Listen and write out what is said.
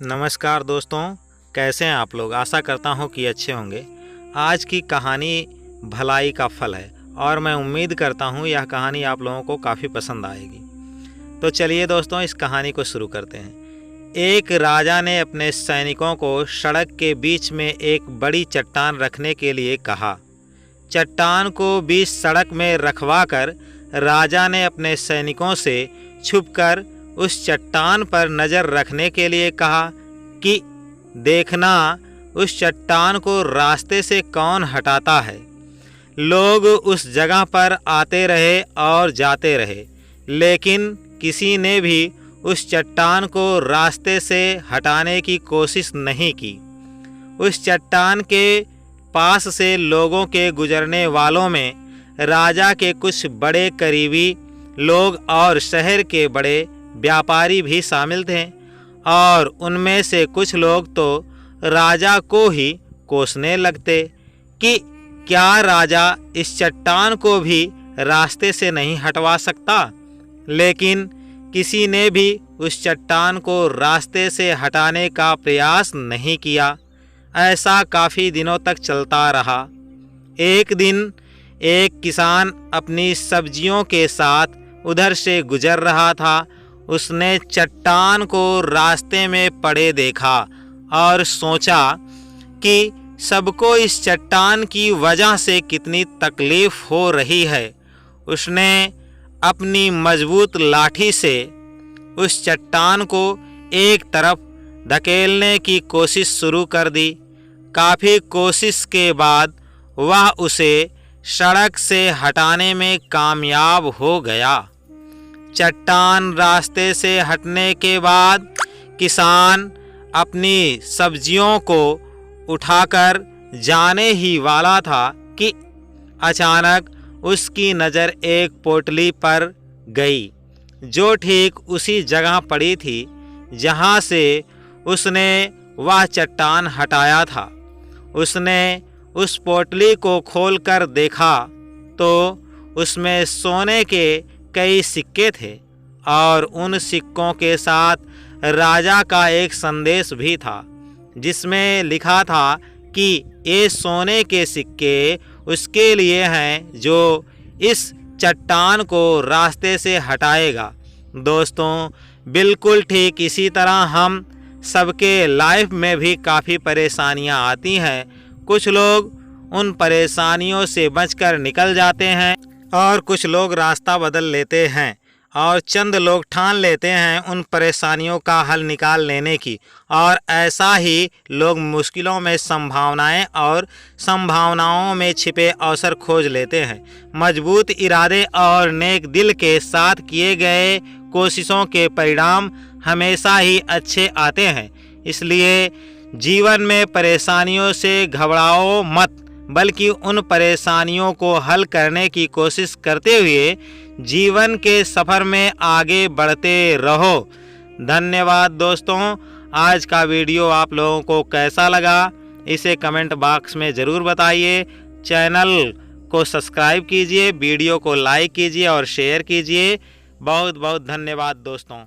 नमस्कार दोस्तों, कैसे हैं आप लोग। आशा करता हूं कि अच्छे होंगे। आज की कहानी भलाई का फल है और मैं उम्मीद करता हूं यह कहानी आप लोगों को काफ़ी पसंद आएगी। तो चलिए दोस्तों, इस कहानी को शुरू करते हैं। एक राजा ने अपने सैनिकों को सड़क के बीच में एक बड़ी चट्टान रखने के लिए कहा। चट्टान को बीच सड़क में रखवा कर राजा ने अपने सैनिकों से छुपकर उस चट्टान पर नज़र रखने के लिए कहा कि देखना उस चट्टान को रास्ते से कौन हटाता है। लोग उस जगह पर आते रहे और जाते रहे, लेकिन किसी ने भी उस चट्टान को रास्ते से हटाने की कोशिश नहीं की। उस चट्टान के पास से लोगों के गुजरने वालों में राजा के कुछ बड़े करीबी लोग और शहर के बड़े व्यापारी भी शामिल थे, और उनमें से कुछ लोग तो राजा को ही कोसने लगते कि क्या राजा इस चट्टान को भी रास्ते से नहीं हटवा सकता। लेकिन किसी ने भी उस चट्टान को रास्ते से हटाने का प्रयास नहीं किया। ऐसा काफ़ी दिनों तक चलता रहा। एक दिन एक किसान अपनी सब्जियों के साथ उधर से गुजर रहा था। उसने चट्टान को रास्ते में पड़े देखा और सोचा कि सबको इस चट्टान की वजह से कितनी तकलीफ हो रही है। उसने अपनी मजबूत लाठी से उस चट्टान को एक तरफ धकेलने की कोशिश शुरू कर दी। काफ़ी कोशिश के बाद वह उसे सड़क से हटाने में कामयाब हो गया। चट्टान रास्ते से हटने के बाद किसान अपनी सब्जियों को उठाकर जाने ही वाला था कि अचानक उसकी नज़र एक पोटली पर गई, जो ठीक उसी जगह पड़ी थी जहाँ से उसने वह चट्टान हटाया था। उसने उस पोटली को खोलकर देखा तो उसमें सोने के कई सिक्के थे और उन सिक्कों के साथ राजा का एक संदेश भी था, जिसमें लिखा था कि ये सोने के सिक्के उसके लिए हैं जो इस चट्टान को रास्ते से हटाएगा। दोस्तों, बिल्कुल ठीक इसी तरह हम सबके लाइफ में भी काफ़ी परेशानियां आती हैं। कुछ लोग उन परेशानियों से बचकर निकल जाते हैं और कुछ लोग रास्ता बदल लेते हैं, और चंद लोग ठान लेते हैं उन परेशानियों का हल निकाल लेने की, और ऐसा ही लोग मुश्किलों में संभावनाएं और संभावनाओं में छिपे अवसर खोज लेते हैं। मजबूत इरादे और नेक दिल के साथ किए गए कोशिशों के परिणाम हमेशा ही अच्छे आते हैं। इसलिए जीवन में परेशानियों से घबराओ मत, बल्कि उन परेशानियों को हल करने की कोशिश करते हुए जीवन के सफ़र में आगे बढ़ते रहो। धन्यवाद दोस्तों। आज का वीडियो आप लोगों को कैसा लगा, इसे कमेंट बॉक्स में ज़रूर बताइए। चैनल को सब्सक्राइब कीजिए, वीडियो को लाइक कीजिए और शेयर कीजिए। बहुत बहुत धन्यवाद दोस्तों।